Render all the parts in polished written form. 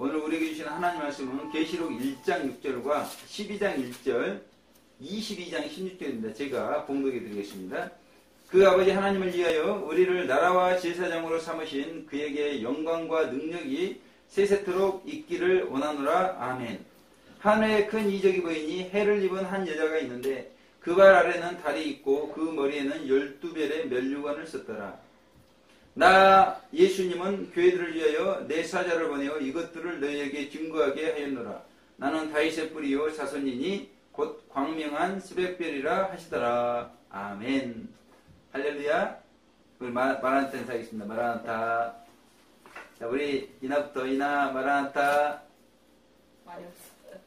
오늘 우리에게 주신 하나님 말씀은 계시록 1장 6절과 12장 1절, 22장 16절입니다. 제가 봉독해 드리겠습니다. 그 아버지 하나님을 위하여 우리를 나라와 제사장으로 삼으신 그에게 영광과 능력이 세세토록 있기를 원하노라. 아멘. 하늘에 큰 이적이 보이니 해를 입은 한 여자가 있는데 그 발 아래는 달이 있고 그 머리에는 12별의 면류관을 썼더라. 나 예수님은 교회들을 위하여 내 사자를 보내어 이것들을 너희에게 증거하게 하였노라. 나는 다윗의 뿌리요 자손이니 곧 광명한 스백별이라 하시더라. 아멘. 할렐루야. 우리 마라나타 인사하겠습니다. 마라나타. 자, 우리 이나부터 이나 마라나타.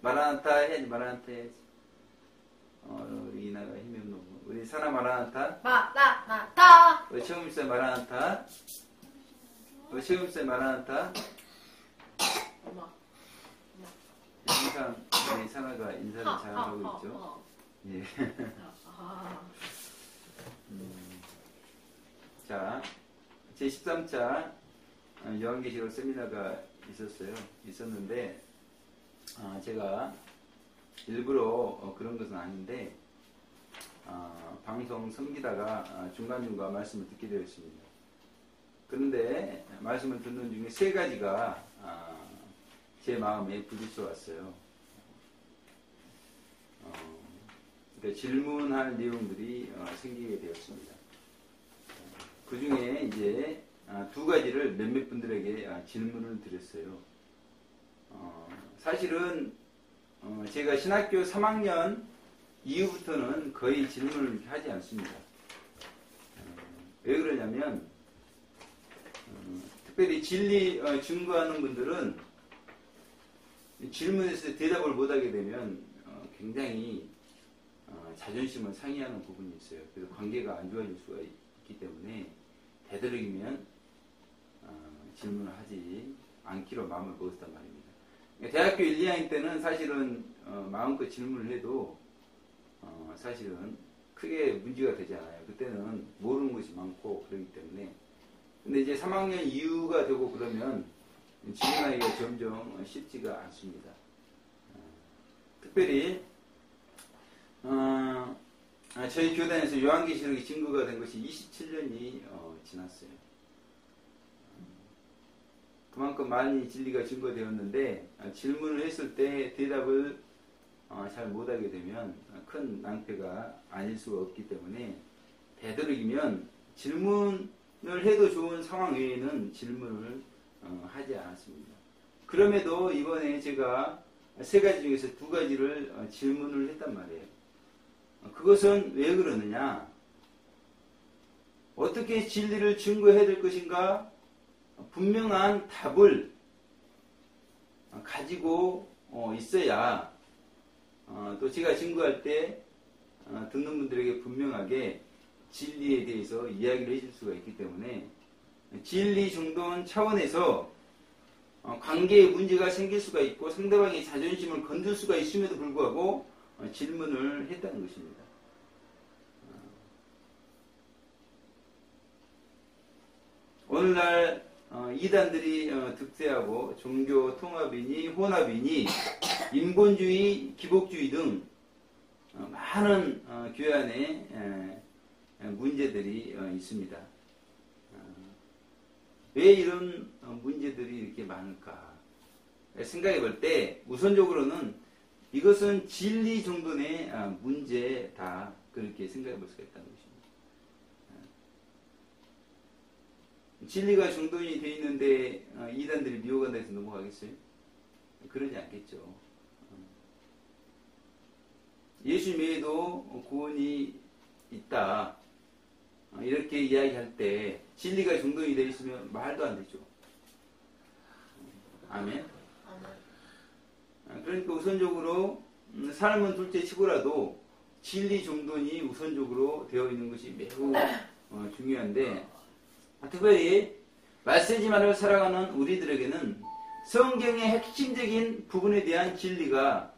마라나타 해야지. 마라나타 해야지. 우리 이나가 힘이 없는 거. 우리 사나 마라나타. 마라나타. 우리 최금쌤 마라나타. 우리 최금쌤 마라나타. 항상 우리 사나가 인사를 잘하고 있죠. 예. 자, 제 13차 요한계시록 세미나가 있었는데, 제가 일부러 그런 것은 아닌데, 방송 섬기다가 중간중간 말씀을 듣게 되었습니다. 그런데 말씀을 듣는 중에 세 가지가 제 마음에 부딪혀왔어요. 그러니까 질문할 내용들이 생기게 되었습니다. 그 중에 이제 두 가지를 몇몇 분들에게 질문을 드렸어요. 사실은 제가 신학교 3학년 이후부터는 거의 질문을 하지 않습니다. 왜 그러냐면 특별히 진리 증거하는 분들은 질문에서 대답을 못하게 되면 굉장히 자존심을 상해하는 부분이 있어요. 그래서 관계가 안 좋아질 수가 있기 때문에 되도록이면 질문을 하지 않기로 마음을 먹었단 말입니다. 대학교 1, 2학년 때는 사실은 마음껏 질문을 해도 사실은 크게 문제가 되지 않아요. 그때는 모르는 것이 많고 그렇기 때문에. 근데 이제 3학년 이후가 되고 그러면 질문하기가 점점 쉽지가 않습니다. 특별히 저희 교단에서 요한계시록이 증거가 된 것이 27년이 지났어요. 그만큼 많이 진리가 증거되었는데 질문을 했을 때 대답을 잘 못하게 되면 큰 낭패가 아닐 수가 없기 때문에 되도록이면 질문을 해도 좋은 상황 외에는 질문을 하지 않았습니다. 그럼에도 이번에 제가 세 가지 중에서 두 가지를 질문을 했단 말이에요. 그것은 왜 그러느냐? 어떻게 진리를 증거해야 될 것인가? 분명한 답을 가지고 있어야 또 제가 증거할 때 듣는 분들에게 분명하게 진리에 대해서 이야기를 해줄 수가 있기 때문에 진리 정돈 차원에서 관계에 문제가 생길 수가 있고 상대방의 자존심을 건들 수가 있음에도 불구하고 질문을 했다는 것입니다. 오늘날 이단들이 득세하고 종교 통합이니 혼합이니 인본주의, 기복주의 등 많은 교회 안에 문제들이 있습니다. 왜 이런 문제들이 이렇게 많을까? 생각해 볼 때 우선적으로는 이것은 진리 정돈의 문제다. 그렇게 생각해 볼 수가 있다는 것입니다. 진리가 정돈이 되어 있는데 이단들이 미혹한다 해서 넘어가겠어요? 그러지 않겠죠. 예수 외에도 구원이 있다. 이렇게 이야기할 때 진리가 정돈이 되어 있으면 말도 안 되죠. 아멘. 그러니까 우선적으로 삶은 둘째 치고라도 진리 정돈이 우선적으로 되어 있는 것이 매우 중요한데 특별히 말세지만을 살아가는 우리들에게는 성경의 핵심적인 부분에 대한 진리가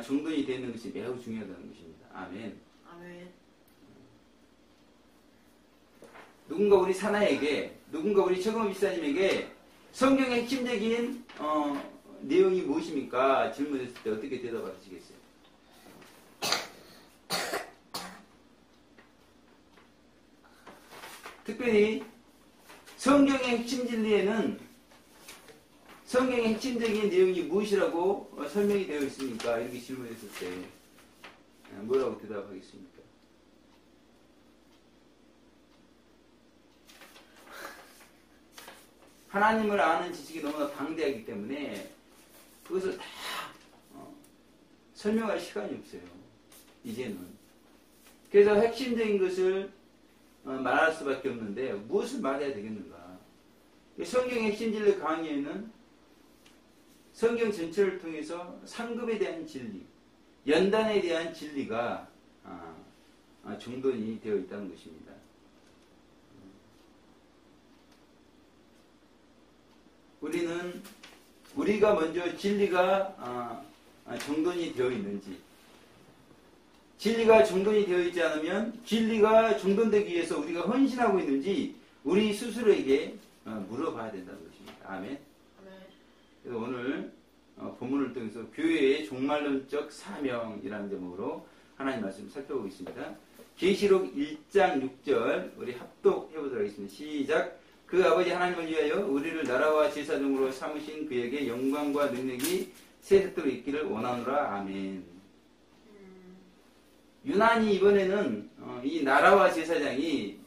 정돈이 되는 것이 매우 중요하다는 것입니다. 아멘. 아멘. 누군가 우리 사나에게, 누군가 우리 최근호 집사님에게 성경의 핵심적인 내용이 무엇입니까? 질문했을 때 어떻게 대답하시겠어요? 특별히 성경의 핵심 진리에는 성경의 핵심적인 내용이 무엇이라고 설명이 되어 있습니까? 이렇게 질문했을 때 뭐라고 대답하겠습니까? 하나님을 아는 지식이 너무나 방대하기 때문에 그것을 다 설명할 시간이 없어요. 이제는. 그래서 핵심적인 것을 말할 수밖에 없는데 무엇을 말해야 되겠는가? 성경의 핵심 진리 강의에는 성경 전체를 통해서 상급에 대한 진리, 연단에 대한 진리가 정돈이 되어 있다는 것입니다. 우리가 먼저 진리가 정돈이 되어 있는지, 진리가 정돈이 되어 있지 않으면 진리가 정돈되기 위해서 우리가 헌신하고 있는지 우리 스스로에게 물어봐야 된다는 것입니다. 아멘. 그래서 오늘 본문을 통해서 교회의 종말론적 사명이라는 제목으로 하나님 말씀 살펴보겠습니다. 계시록 1장 6절 우리 합독해 보도록 하겠습니다. 시작. 그 아버지 하나님을 위하여 우리를 나라와 제사장으로 삼으신 그에게 영광과 능력이 세세토록 있기를 원하노라. 아멘. 유난히 이번에는 이 나라와 제사장이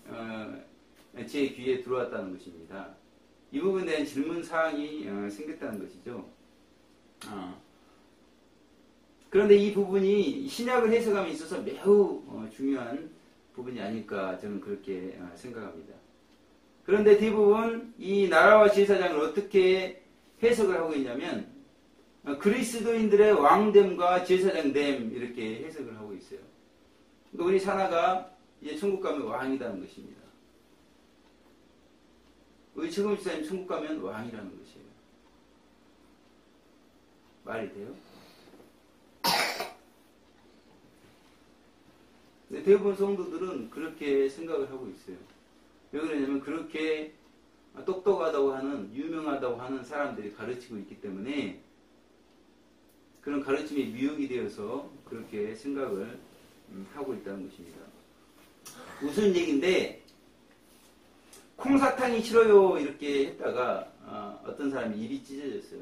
제 귀에 들어왔다는 것입니다. 이 부분에 대한 질문 사항이 생겼다는 것이죠. 그런데 이 부분이 신약을 해석함에 있어서 매우 중요한 부분이 아닐까 저는 그렇게 생각합니다. 그런데 대부분 이 나라와 제사장을 어떻게 해석을 하고 있냐면 그리스도인들의 왕됨과 제사장됨 이렇게 해석을 하고 있어요. 그러니까 우리 사나가 이제 천국 가면 왕이라는 것입니다. 우리 최고님 집사님 천국 가면 왕이라는 것이에요. 말이 돼요? 근데 대부분 성도들은 그렇게 생각을 하고 있어요. 왜 그러냐면 그렇게 똑똑하다고 하는 유명하다고 하는 사람들이 가르치고 있기 때문에 그런 가르침이 미혹이 되어서 그렇게 생각을 하고 있다는 것입니다. 무슨 얘기인데 콩사탕이 싫어요 이렇게 했다가 어떤 사람이 입이 찢어졌어요.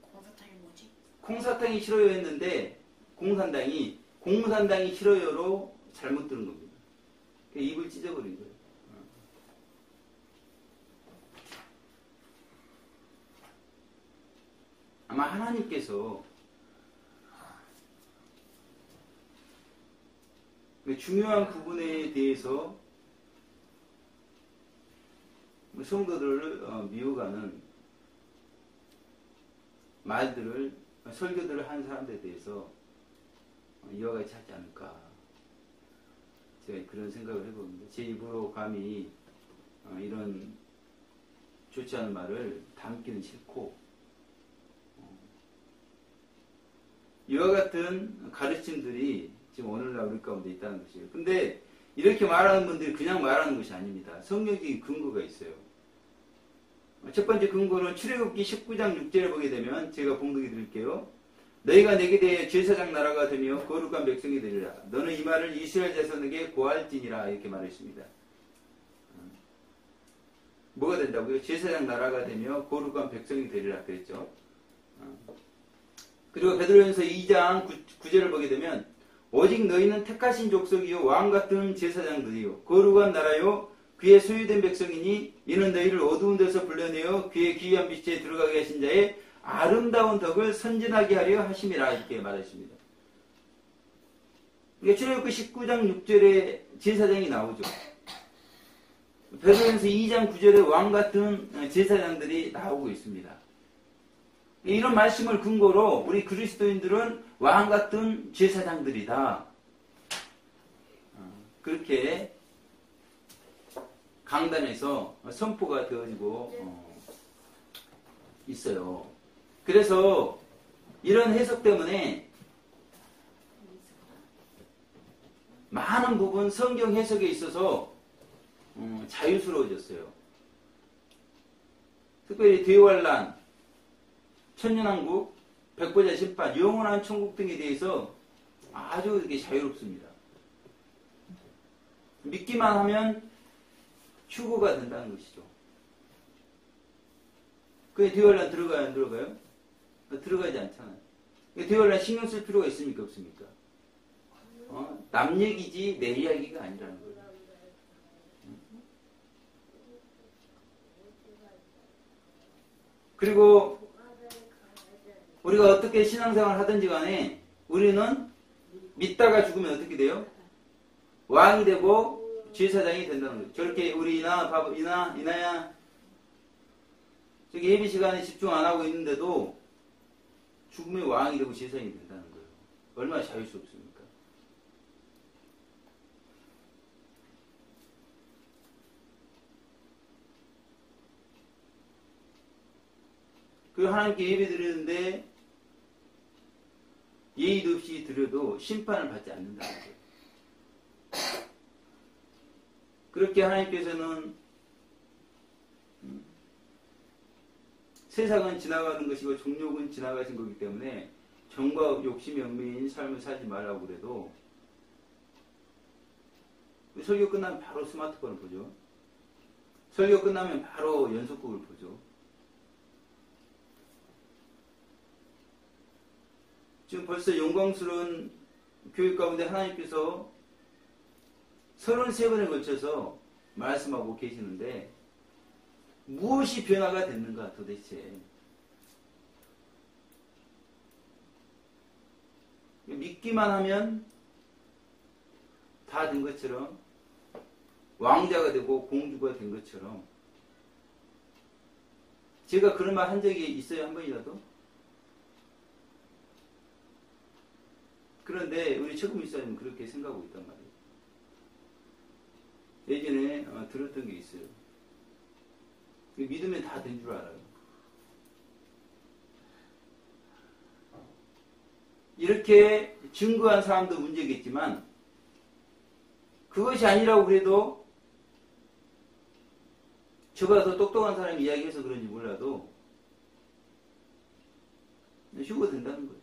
콩사탕이 뭐지? 콩사탕이 싫어요 했는데 공산당이 싫어요로 잘못 들은 겁니다. 입을 찢어버린 거예요. 아마 하나님께서 중요한 부분에 대해서 성도들을 미워가는 말들을 설교들을 한 사람들에 대해서 이와 같이 하지 않을까 제가 그런 생각을 해봅니다. 제 입으로 감히 이런 좋지 않은 말을 담기는 싫고 이와 같은 가르침들이 지금 오늘날 우리 가운데 있다는 것이에요. 근데 이렇게 말하는 분들이 그냥 말하는 것이 아닙니다. 성경적인 근거가 있어요. 첫 번째 근거는 출애굽기 19장 6절에 보게 되면 제가 봉독해 드릴게요. 너희가 내게 대해 제사장 나라가 되며 거룩한 백성이 되리라. 너는 이 말을 이스라엘 자손에게 고할지니라 이렇게 말했습니다. 뭐가 된다고요? 제사장 나라가 되며 거룩한 백성이 되리라 그랬죠. 그리고 베드로전서 2장 9절을 보게 되면 오직 너희는 택하신 족속이요 왕같은 제사장들이요 거룩한 나라요 그의 소유된 백성이니 이는 너희를 어두운 데서 불러내어 그의 기이한 빛에 들어가게 하신 자의 아름다운 덕을 선진하게 하려 하심이라 이렇게 말했습니다. 그러니까 출애굽기 19장 6절에 제사장이 나오죠. 베드로전서 2장 9절에 왕같은 제사장들이 나오고 있습니다. 이런 말씀을 근거로 우리 그리스도인들은 왕같은 제사장들이다. 그렇게 강단에서 선포가 되어지고 있어요. 그래서 이런 해석 때문에 많은 부분 성경 해석에 있어서 자유스러워졌어요. 특별히 대환란, 천년왕국, 백보자 심판, 영원한 천국 등에 대해서 아주 이렇게 자유롭습니다. 믿기만 하면 휴거가 된다는 것이죠. 그게 대환란 들어가요, 안 들어가요? 들어가지 않잖아요. 대환란 신경 쓸 필요가 있습니까, 없습니까? 남 얘기지 내 이야기가 아니라는 거예요. 그리고 우리가 어떻게 신앙생활을 하든지 간에 우리는 믿다가 죽으면 어떻게 돼요? 왕이 되고 제사장이 된다는 거예요. 저렇게 우리 이나야 저기 예배 시간에 집중 안 하고 있는데도 죽으면 왕이 되고 제사장이 된다는 거예요. 얼마나 자유스럽습니까? 그 하나님께 예배 드리는데 예의도 없이 드려도 심판을 받지 않는다는 거예요. 그렇게 하나님께서는 세상은 지나가는 것이고 정욕은 지나가신 거기 때문에 정과 욕심이 얽매인 삶을 살지 말라고 그래도 설교 끝나면 바로 스마트폰을 보죠. 설교 끝나면 바로 연속극을 보죠. 지금 벌써 영광스러운 교육 가운데 하나님께서 33번에 걸쳐서 말씀하고 계시는데 무엇이 변화가 됐는가 도대체. 믿기만 하면 다 된 것처럼 왕자가 되고 공주가 된 것처럼 제가 그런 말 한 적이 있어요? 한 번이라도? 그런데 우리 최고 목사님은 그렇게 생각하고 있단 말이에요. 예전에 들었던 게 있어요. 믿으면 다 된 줄 알아요. 이렇게 증거한 사람도 문제겠지만 그것이 아니라고 그래도 저보다 더 똑똑한 사람이 이야기해서 그런지 몰라도 휴거 된다는 거예요.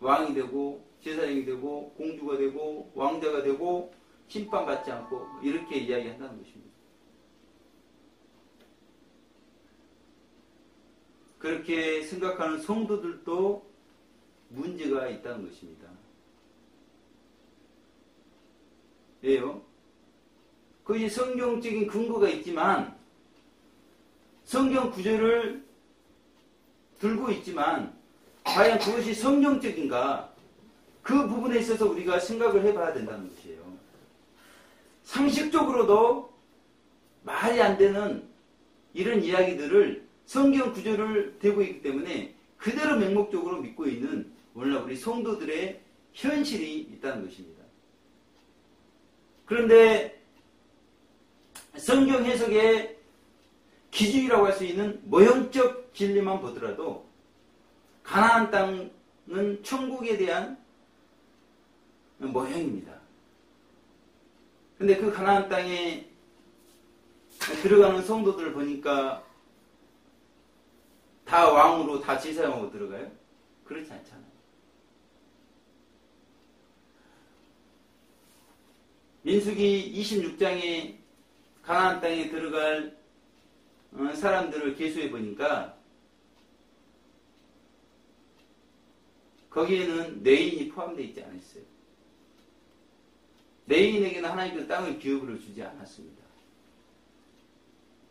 왕이 되고 제사장이 되고 공주가 되고 왕자가 되고 심판받지 않고 이렇게 이야기한다는 것입니다. 그렇게 생각하는 성도들도 문제가 있다는 것입니다. 왜요? 그것이 성경적인 근거가 있지만 성경 구절을 들고 있지만 과연 그것이 성경적인가? 그 부분에 있어서 우리가 생각을 해봐야 된다는 것이에요. 상식적으로도 말이 안 되는 이런 이야기들을 성경 구절을 대고 있기 때문에 그대로 맹목적으로 믿고 있는 오늘날 우리 성도들의 현실이 있다는 것입니다. 그런데 성경 해석의 기준이라고 할 수 있는 모형적 진리만 보더라도 가나안 땅은 천국에 대한 모형입니다. 근데 그 가나안 땅에 들어가는 성도들을 보니까 다 왕으로 다 제사장으로 들어가요? 그렇지 않잖아요. 민수기 26장에 가나안 땅에 들어갈 사람들을 계수해 보니까 거기에는 레인이 포함되어 있지 않았어요. 레인에게는 하나님께서 땅을 기업으로 주지 않았습니다.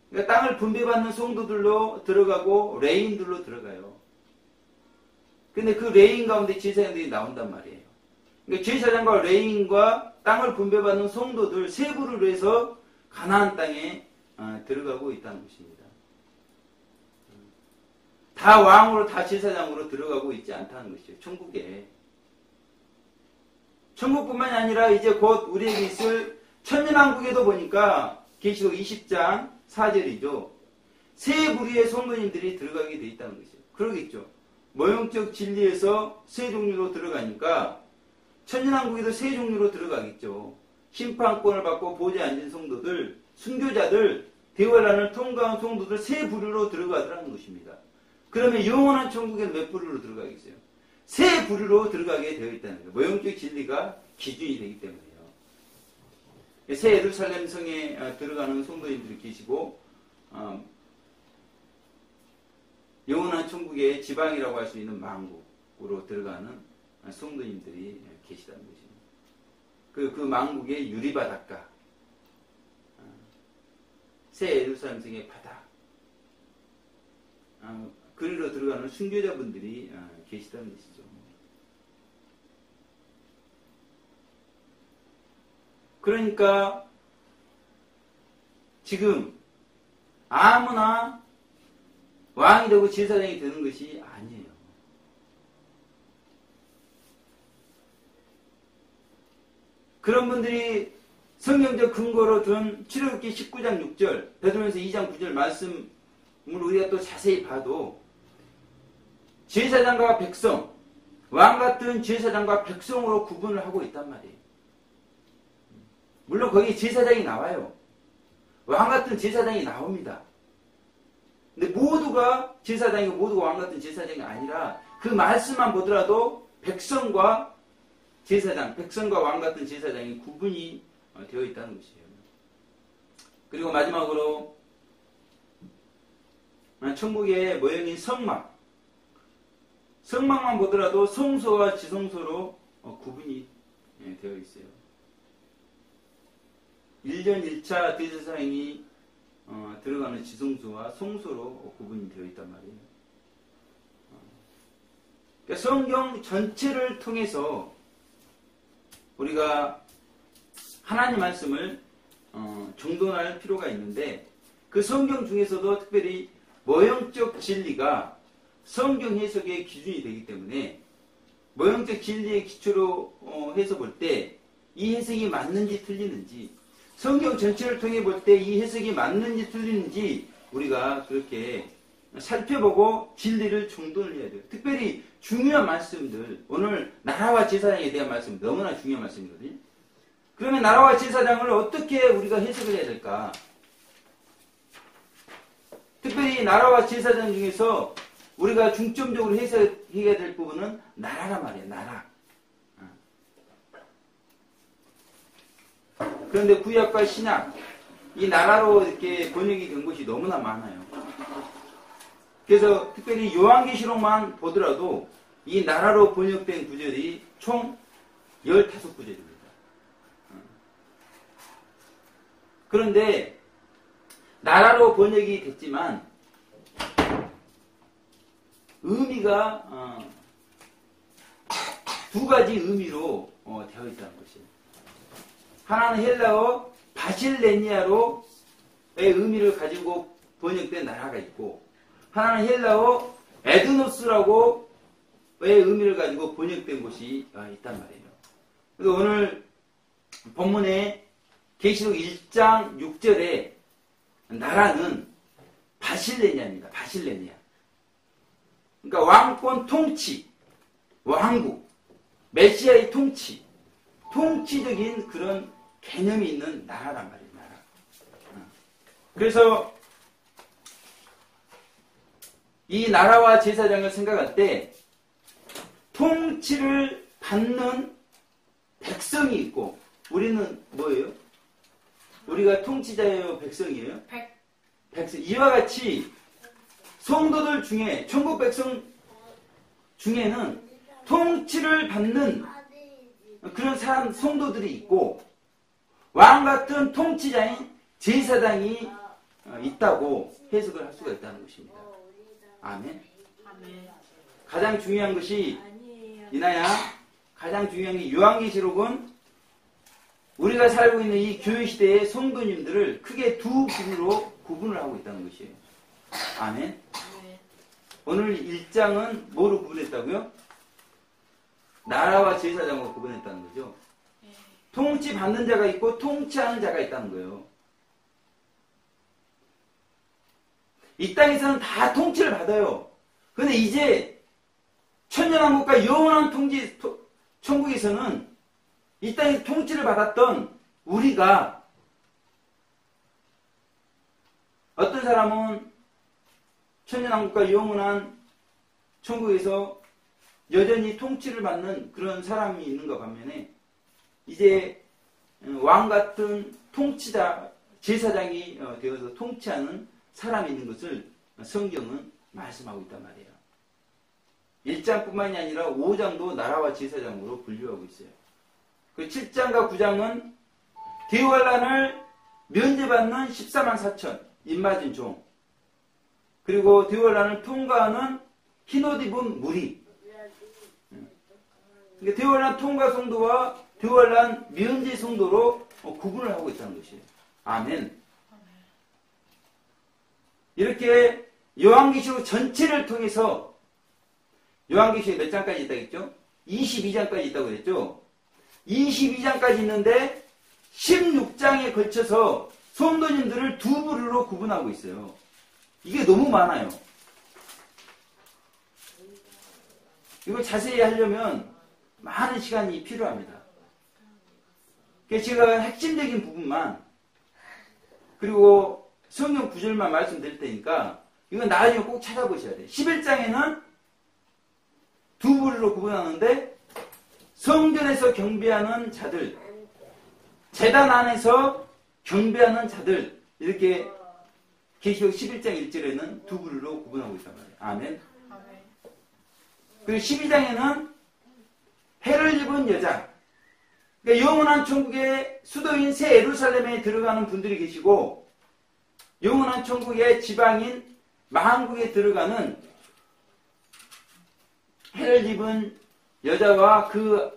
그러니까 땅을 분배받는 성도들로 들어가고 레인들로 들어가요. 근데 그 레인 가운데 제사장들이 나온단 말이에요. 그러니까 제사장과 레인과 땅을 분배받는 성도들 세 부를 해서 가나안 땅에 들어가고 있다는 것입니다. 다 왕으로 다 제사장으로 들어가고 있지 않다는 것이에요. 천국에. 천국뿐만이 아니라 이제 곧 우리에게 있을 천년왕국에도 보니까 계시록 20장 4절이죠. 세 부류의 성도님들이 들어가게 돼 있다는 것이에요. 그러겠죠. 모형적 진리에서 세 종류로 들어가니까 천년왕국에도 세 종류로 들어가겠죠. 심판권을 받고 보좌에 앉은 성도들, 순교자들 대환란을 통과한 성도들 세 부류로 들어가더라는 것입니다. 그러면 영원한 천국에는 몇 부류로 들어가겠어요? 세 부류로 들어가게 되어 있다는 거예요. 모형적 진리가 기준이 되기 때문에요. 새 예루살렘 성에 들어가는 성도님들이 계시고 영원한 천국의 지방이라고 할 수 있는 만국으로 들어가는 성도님들이 계시다는 것입니다. 그 만국의 유리바닷가, 새 예루살렘 성의 바다, 그리로 들어가는 순교자분들이 계시다는 것이죠. 그러니까 지금 아무나 왕이 되고 제사장이 되는 것이 아니에요. 그런 분들이 성경적 근거로 둔 출애굽기 19장 6절, 베드로전서 2장 9절 말씀을 우리가 또 자세히 봐도 제사장과 백성, 왕 같은 제사장과 백성으로 구분을 하고 있단 말이에요. 물론 거기 제사장이 나와요. 왕 같은 제사장이 나옵니다. 근데 모두가 제사장이고 모두가 왕 같은 제사장이 아니라 그 말씀만 보더라도 백성과 제사장, 백성과 왕 같은 제사장이 구분이 되어 있다는 것이에요. 그리고 마지막으로 천국의 모형인 성막. 성막만 보더라도 성소와 지성소로 구분이 되어 있어요. 1년 1차 대제사장이 들어가는 지성소와 성소로 구분이 되어 있단 말이에요. 그러니까 성경 전체를 통해서 우리가 하나님 말씀을 정돈할 필요가 있는데 그 성경 중에서도 특별히 모형적 진리가 성경 해석의 기준이 되기 때문에 모형적 진리의 기초로 해서 볼 때 이 해석이 맞는지 틀리는지, 성경 전체를 통해 볼 때 이 해석이 맞는지 틀리는지 우리가 그렇게 살펴보고 진리를 정돈을 해야 돼요. 특별히 중요한 말씀들, 오늘 나라와 제사장에 대한 말씀 너무나 중요한 말씀이거든요. 그러면 나라와 제사장을 어떻게 우리가 해석을 해야 될까? 특별히 나라와 제사장 중에서 우리가 중점적으로 해석해야 될 부분은 나라란 말이에요. 나라. 그런데 구약과 신약, 이 나라로 이렇게 번역이 된 것이 너무나 많아요. 그래서 특별히 요한계시록만 보더라도 이 나라로 번역된 구절이 총 15구절입니다. 그런데 나라로 번역이 됐지만 의미가 두 가지 의미로 되어 있다는 것이에요. 하나는 헬라어 바실레니아로의 의미를 가지고 번역된 나라가 있고, 하나는 헬라어 에드노스라고의 의미를 가지고 번역된 곳이 있단 말이에요. 그래서 오늘 본문에 계시록 1장 6절에 나라는 바실레니아입니다. 바실레니아. 그러니까 왕권 통치, 왕국, 메시아의 통치, 통치적인 그런 개념이 있는 나라란 말이에요. 나라. 그래서 이 나라와 제사장을 생각할 때 통치를 받는 백성이 있고, 우리는 뭐예요? 우리가 통치자예요? 백성이에요? 백성. 이와 같이 성도들 중에, 천국 백성 중에는 통치를 받는 그런 사람, 성도들이 있고, 왕 같은 통치자인 제사장이 있다고 해석을 할 수가 있다는 것입니다. 아멘. 가장 중요한 것이, 이나야, 가장 중요한 게 요한계시록은 우리가 살고 있는 이 교회시대의 성도님들을 크게 두 부류로 구분을 하고 있다는 것이에요. 아멘. 오늘 1장은 뭐로 구분했다고요? 나라와 제사장으로 구분했다는 거죠. 통치받는 자가 있고 통치하는 자가 있다는 거예요. 이 땅에서는 다 통치를 받아요. 그런데 이제 천년왕국과 영원한 통치, 천국에서는 이 땅에서 통치를 받았던 우리가 어떤 사람은 천년왕국과 영원한 천국에서 여전히 통치를 받는 그런 사람이 있는가 반면에 이제 왕 같은 통치자, 제사장이 되어서 통치하는 사람이 있는 것을 성경은 말씀하고 있단 말이에요. 1장뿐만이 아니라 5장도 나라와 제사장으로 분류하고 있어요. 그 7장과 9장은 대환란을 면제받는 14만 4천 입맞은 종, 그리고 대환란을 통과하는 흰옷 입은 무리. 그러니까 대환란 통과 성도와 대환란 면제 성도로 구분을 하고 있다는 것이에요. 아멘. 이렇게 요한계시록 전체를 통해서 요한계시록 몇 장까지 있다고 했죠? 22장까지 있다고 그랬죠? 22장까지 있는데 16장에 걸쳐서 성도님들을 두 부류로 구분하고 있어요. 이게 너무 많아요. 이걸 자세히 하려면 많은 시간이 필요합니다. 그래서 제가 핵심적인 부분만 그리고 성경 구절만 말씀드릴 테니까 이건 나중에 꼭 찾아보셔야 돼요. 11장에는 두 부류로 구분하는데 성전에서 경배하는 자들, 제단 안에서 경배하는 자들, 이렇게 계시록 11장 1절에는 두 부류로 구분하고 있단 말이에요. 아멘. 그리고 12장에는 해를 입은 여자, 그러니까 영원한 천국의 수도인 새 예루살렘에 들어가는 분들이 계시고 영원한 천국의 지방인 만국에 들어가는 해를 입은 여자와 그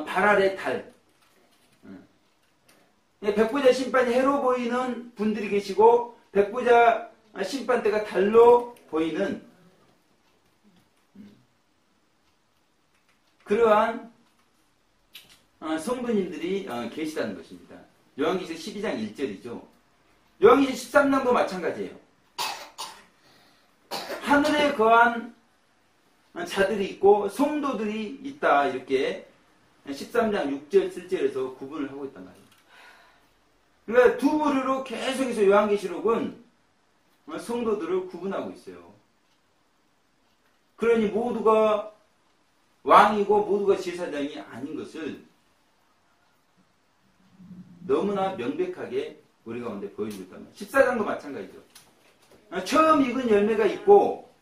발 아래 달, 백보자 심판이 해로 보이는 분들이 계시고 백보자 심판대가 달로 보이는 그러한 성도님들이 계시다는 것입니다. 요한계시록 12장 1절이죠. 요한계시록 13장도 마찬가지예요. 하늘에 거한 자들이 있고 성도들이 있다, 이렇게 13장 6절 7절에서 구분을 하고 있단 말이에요. 그러니까 두 부류로 계속해서 요한계시록은 성도들을 구분하고 있어요. 그러니 모두가 왕이고 모두가 제사장이 아닌 것을 너무나 명백하게 우리 가운데 보여주고 있단 말이에요. 14장도 마찬가지죠. 처음 익은 열매가 있고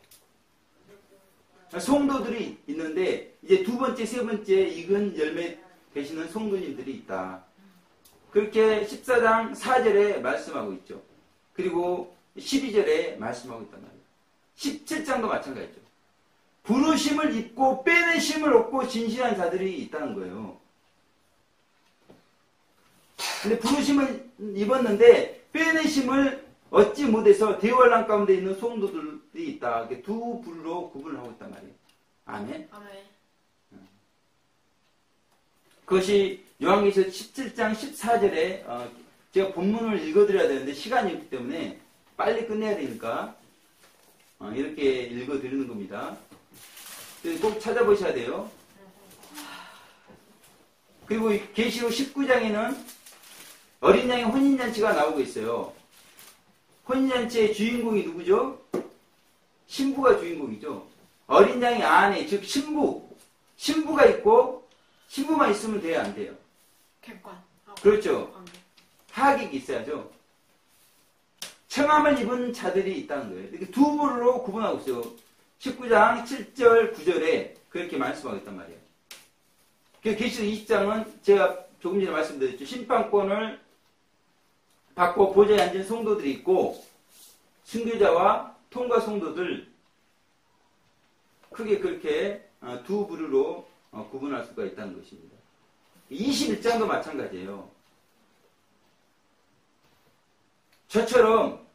성도들이 있는데 이제 두 번째, 세 번째 익은 열매 되시는 성도님들이 있다. 그렇게 14장 4절에 말씀하고 있죠. 그리고 12절에 말씀하고 있단 말이에요. 17장도 마찬가지죠. 부르심을 입고 빼내심을 얻고 진실한 자들이 있다는 거예요. 근데 부르심을 입었는데 빼내심을 얻지 못해서 대환란 가운데 있는 성도들이 있다. 이렇게 두 부류로 구분을 하고 있단 말이에요. 아멘. 아멘. 그것이 요한계시록 17장 14절에 제가 본문을 읽어드려야 되는데 시간이 없기 때문에 빨리 끝내야 되니까 이렇게 읽어드리는 겁니다. 꼭 찾아보셔야 돼요. 그리고 계시록 19장에는 어린 양의 혼인잔치가 나오고 있어요. 혼인잔치의 주인공이 누구죠? 신부가 주인공이죠. 어린 양의 아내, 즉 신부가 있고 신부만 있으면 돼요, 안 돼요? 객관. 그렇죠. 하객이 있어야죠. 청함을 입은 자들이 있다는 거예요. 이렇게 두 부류로 구분하고 있어요. 19장 7절 9절에 그렇게 말씀하고 있단 말이에요. 계시록 20장은 제가 조금 전에 말씀드렸죠. 심판권을 받고 보좌에 앉은 성도들이 있고 순교자와 통과 성도들, 크게 그렇게 두 부류로 구분할 수가 있다는 것입니다. 21장도 마찬가지예요. 저처럼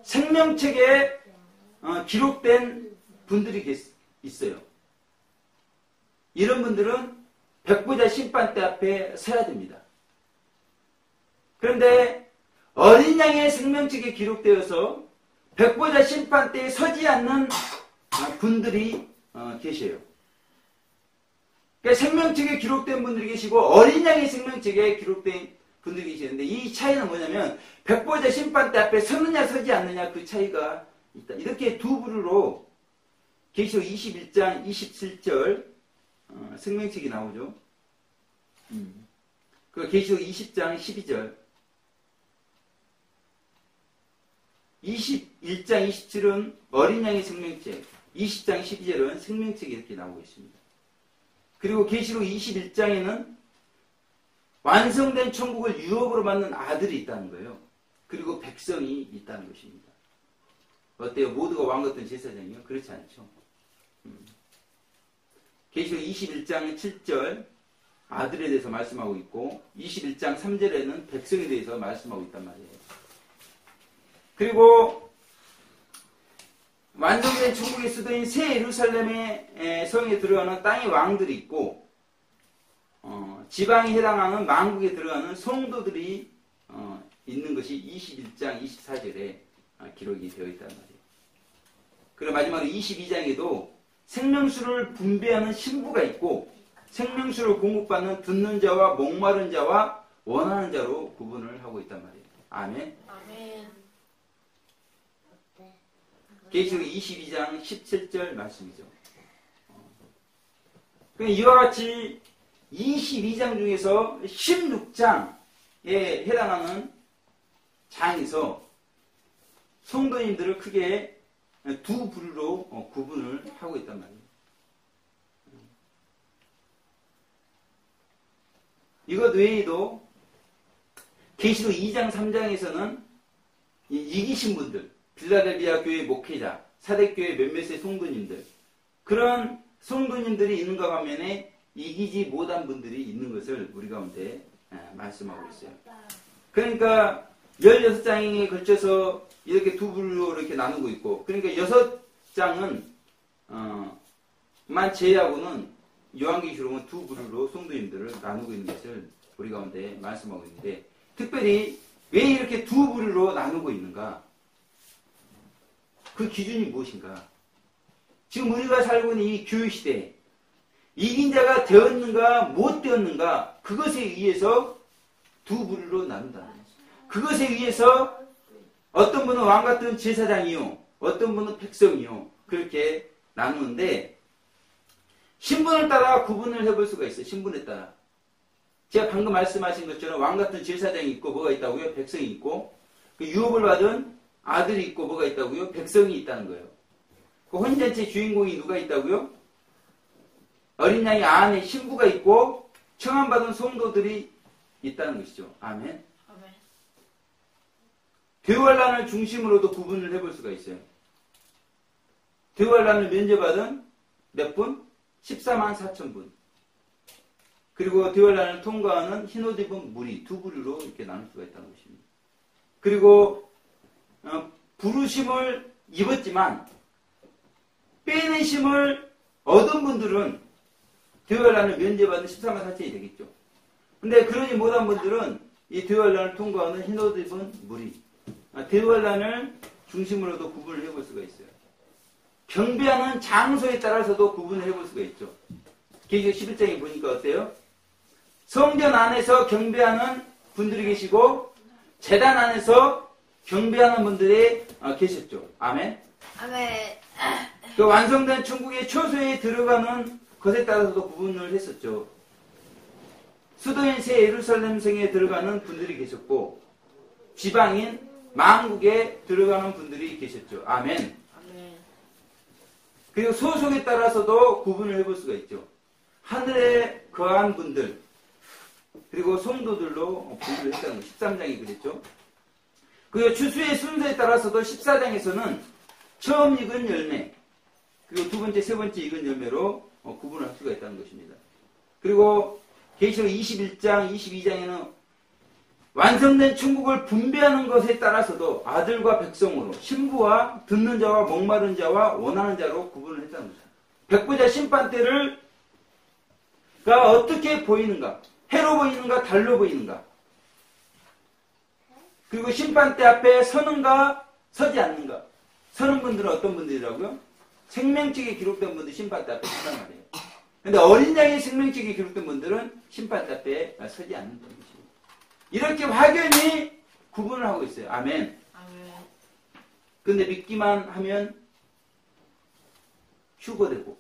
생명책에 기록된 분들이 있어요. 이런 분들은 백보자 심판대 앞에 서야 됩니다. 그런데 어린 양의 생명책에 기록되어서 백보자 심판대에 서지 않는 분들이 계셔요. 그러니까 생명책에 기록된 분들이 계시고 어린 양의 생명책에 기록된 분들이 계시는데 이 차이는 뭐냐면 백보자 심판대 앞에 서느냐 서지 않느냐 그 차이가 있다. 이렇게 두 부류로 계시록 21장 27절 생명책이 나오죠. 그 계시록 20장 12절 21장 27은 어린 양의 생명책, 20장 12절은 생명책이 이렇게 나오고 있습니다. 그리고 계시록 21장에는 완성된 천국을 유업으로 받는 아들이 있다는 거예요. 그리고 백성이 있다는 것입니다. 어때요? 모두가 왕 같은 제사장이요? 그렇지 않죠. 계시록 21장 7절 아들에 대해서 말씀하고 있고 21장 3절에는 백성에 대해서 말씀하고 있단 말이에요. 그리고 완성된 천국의 수도인 새 예루살렘의 성에 들어가는 땅의 왕들이 있고 지방에 해당하는 만국에 들어가는 성도들이 있는 것이 21장 24절에 기록이 되어 있단 말이에요. 그리고 마지막으로 22장에도 생명수를 분배하는 신부가 있고 생명수를 공급받는 듣는 자와 목마른 자와 원하는 자로 구분을 하고 있단 말이에요. 아멘. 아멘. 계시록 22장 17절 말씀이죠. 이와 같이 22장 중에서 16장에 해당하는 장에서 성도님들을 크게 두 부류로 구분을 하고 있단 말이에요. 이것 외에도 계시록 2장 3장에서는 이기신 분들, 빌라델비아 교회 목회자, 사대교회 몇몇의 성도님들, 그런 성도님들이 있는가 반면에 이기지 못한 분들이 있는 것을 우리 가운데 말씀하고 있어요. 그러니까 16장에 걸쳐서 이렇게 두 부류로 이렇게 나누고 있고, 그러니까 6장은 만 제외하고는 요한계시록은 두 부류로 성도님들을 나누고 있는 것을 우리 가운데 말씀하고 있는데, 특별히 왜 이렇게 두 부류로 나누고 있는가? 그 기준이 무엇인가? 지금 우리가 살고 있는 이 교육시대에 이긴 자가 되었는가 못 되었는가, 그것에 의해서 두 부류로 나눈다는 거죠. 그것에 의해서 어떤 분은 왕같은 제사장이요, 어떤 분은 백성이요, 그렇게 나누는데 신분을 따라 구분을 해볼 수가 있어요. 신분에 따라. 제가 방금 말씀하신 것처럼 왕같은 제사장이 있고 뭐가 있다고요? 백성이 있고, 그 유업을 받은 아들이 있고 뭐가 있다고요? 백성이 있다는 거예요. 그 혼인잔치 주인공이 누가 있다고요? 어린 양의 안에 신부가 있고 청함받은 성도들이 있다는 것이죠. 아멘. 아멘. 대환란을 중심으로도 구분을 해볼 수가 있어요. 대환란을 면제받은 몇 분? 14만 4천 분. 그리고 대환란을 통과하는 흰옷 입은 무리, 두 부류로 이렇게 나눌 수가 있다는 것입니다. 그리고 부르심을 입었지만 빼내심을 얻은 분들은 대환란을 면제받은 14만 4천이 되겠죠. 근데 그러지 못한 분들은 이 대환란을 통과하는 흰옷 입은 무리, 대환란을 중심으로도 구분을 해볼 수가 있어요. 경배하는 장소에 따라서도 구분을 해볼 수가 있죠. 계시록 11장에 보니까 어때요? 성전 안에서 경배하는 분들이 계시고 제단 안에서 경배하는 분들이 계셨죠. 아멘. 아멘. 그 완성된 천국의 초소에 들어가는 것에 따라서도 구분을 했었죠. 수도인 새 예루살렘 성에 들어가는 분들이 계셨고 지방인 만국에 들어가는 분들이 계셨죠. 아멘. 아멘. 그리고 소속에 따라서도 구분을 해볼 수가 있죠. 하늘에 거한 분들, 그리고 성도들로 분류를 했다는 거. 13장이 그랬죠. 그리고 추수의 순서에 따라서도 14장에서는 처음 익은 열매, 그리고 두 번째, 세 번째 익은 열매로 구분을 할 수가 있다는 것입니다. 그리고 계시록 21장, 22장에는 완성된 천국을 분배하는 것에 따라서도 아들과 백성으로, 신부와 듣는 자와 목마른 자와 원하는 자로 구분을 했다는 거죠. 백보자 심판 때를 가 어떻게 보이는가? 해로 보이는가? 달로 보이는가? 그리고 심판대 앞에 서는가? 서지 않는가? 서는 분들은 어떤 분들이라고요? 생명책에 기록된 분들 심판대 앞에 서란 말이에요. 근데 어린 양의 생명책에 기록된 분들은 심판대 앞에 서지 않는 분들입니다. 이렇게 확연히 구분을 하고 있어요. 아멘. 아멘. 근데 믿기만 하면 휴거되고,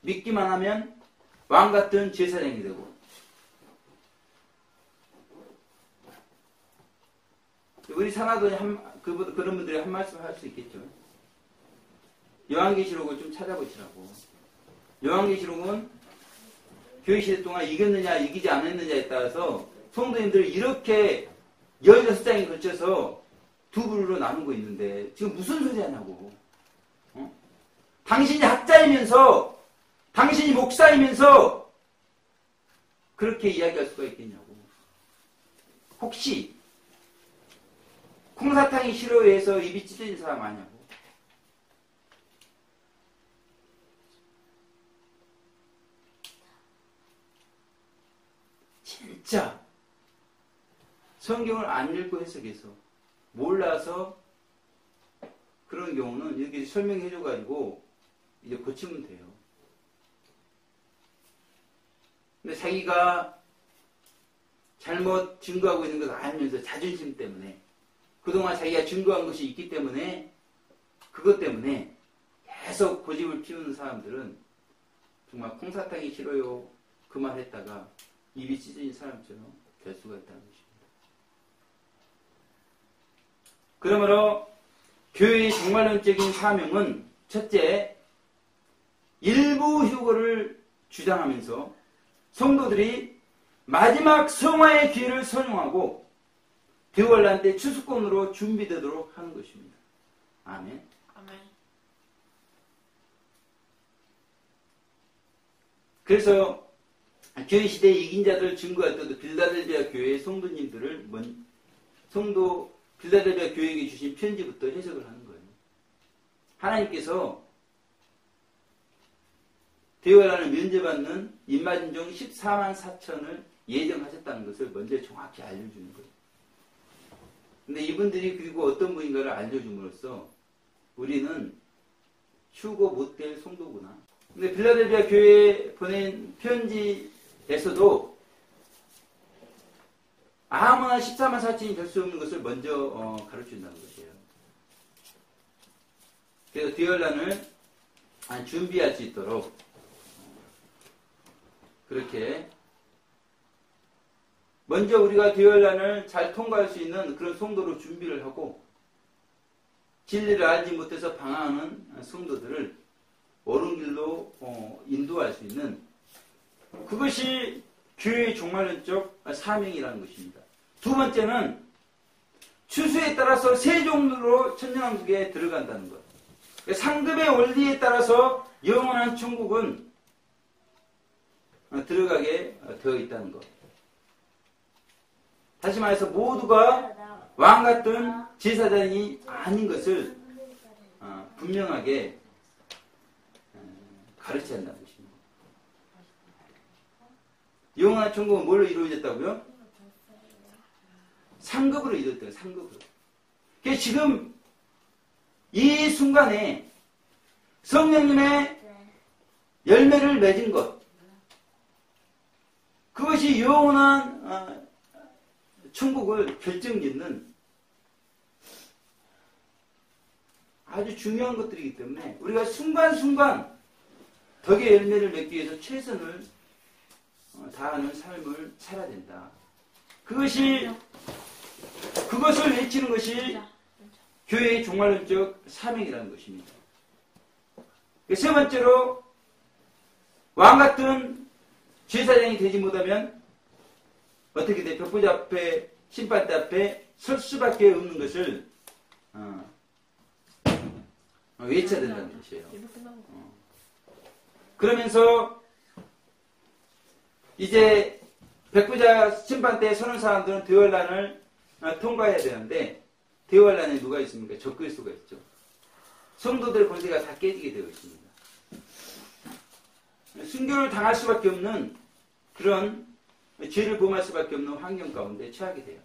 믿기만 하면 왕 같은 제사장이 되고. 우리 사나도 그런 분들이 한 말씀 할 수 있겠죠. 요한계시록을 좀 찾아보시라고. 요한계시록은 교회 시대 동안 이겼느냐 이기지 않았느냐에 따라서 성도님들을 이렇게 16장에 걸쳐서 두 부류로 나누고 있는데 지금 무슨 소리 하냐고. 당신이 학자이면서 당신이 목사이면서 그렇게 이야기할 수가 있겠냐고. 혹시 콩사탕이 싫어해서 입이 찢어진 사람 아냐고. 진짜 성경을 안 읽고 해석해서 몰라서 그런 경우는 이렇게 설명해줘가지고 이제 고치면 돼요. 근데 자기가 잘못 증거하고 있는 것을 알면서 자존심 때문에 그동안 자기가 증거한 것이 있기 때문에 그것 때문에 계속 고집을 피우는 사람들은 정말 콩사탕이 싫어요 그 말 했다가 입이 찢어진 사람처럼 될 수가 있다는 것입니다. 그러므로 교회의 종말론적인 사명은 첫째, 일부 휴거를 주장하면서 성도들이 마지막 성화의 기회를 선용하고 대환란 때 추수권으로 준비되도록 하는 것입니다. 아멘. 아멘. 그래서 교회 시대에 이긴 자들 증거할 때도 빌라델비아 교회의 성도님들을 빌라델비아 교회에게 주신 편지부터 해석을 하는 거예요. 하나님께서 대환란을 면제받는 인마진종 14만 4천을 예정하셨다는 것을 먼저 정확히 알려주는 거예요. 근데 이분들이 그리고 어떤 분인가를 알려줌으로써 우리는 휴거 못될 성도구나. 근데 빌라델비아 교회에 보낸 편지에서도 아무나 14만 4천이 될 수 없는 것을 먼저 가르쳐준다는 것이에요. 그래서 대환란을 준비할 수 있도록 그렇게 먼저 우리가 대환란을 잘 통과할 수 있는 그런 성도로 준비를 하고 진리를 알지 못해서 방황하는 성도들을 옳은 길로 인도할 수 있는 그것이 교회의 종말론적 사명이라는 것입니다. 두 번째는 추수에 따라서 세 종류로 천년왕국에 들어간다는 것. 상급의 원리에 따라서 영원한 천국은 들어가게 되어 있다는 것. 다시 말해서 모두가 왕 같은 제사장이 아닌 것을 분명하게 가르쳐야 한다는 것입니다. 영원한 천국은 뭘로 이루어졌다고요? 상급으로 이루어졌다고요. 상급으로. 그래서 지금 이 순간에 성령님의 열매를 맺은 것, 그것이 영원한 천국을 결정짓는 아주 중요한 것들이기 때문에 우리가 순간순간 덕의 열매를 맺기 위해서 최선을 다하는 삶을 살아야 된다. 그것을 외치는 것이 교회의 종말론적 사명이라는 것입니다. 세 번째로 왕 같은 제사장이 되지 못하면 어떻게 돼? 벽보자 앞에 심판대 앞에 설 수밖에 없는 것을 외쳐야 된다는 것이에요. 그러면서 이제 백부자 심판대에 서는 사람들은 대환란을 통과해야 되는데 대환란에 누가 있습니까? 적그리스도가 있죠. 성도들의 권세가 다 깨지게 되어 있습니다. 순교를 당할 수밖에 없는 그런 죄를 범할 수밖에 없는 환경 가운데 처하게 돼요.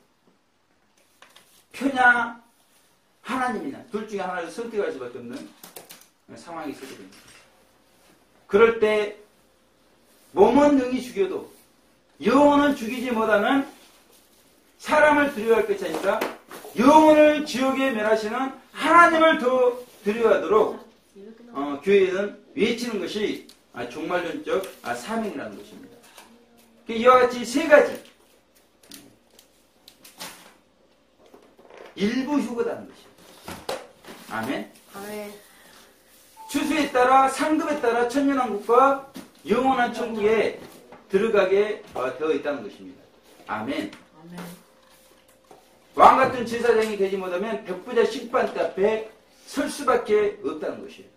표냐 하나님이냐 둘 중에 하나를 선택할 수밖에 없는 상황이 있게 됩니다. 그럴 때 몸은 능히 죽여도 영혼은 죽이지 못하는 사람을 두려워할 것이 아니라 영혼을 지옥에 멸하시는 하나님을 더 두려워하도록 교회는 외치는 것이 종말론적 사명이라는 것입니다. 이와 같이 세 가지 일부 휴거다는 것이에요. 아멘. 아멘. 추수에 따라 상급에 따라 천년왕국과 영원한 천국에 들어가게 되어 있다는 것입니다. 아멘. 아멘. 왕같은 제사장이 되지 못하면 백부자 심판대 앞에 설 수밖에 없다는 것이에요.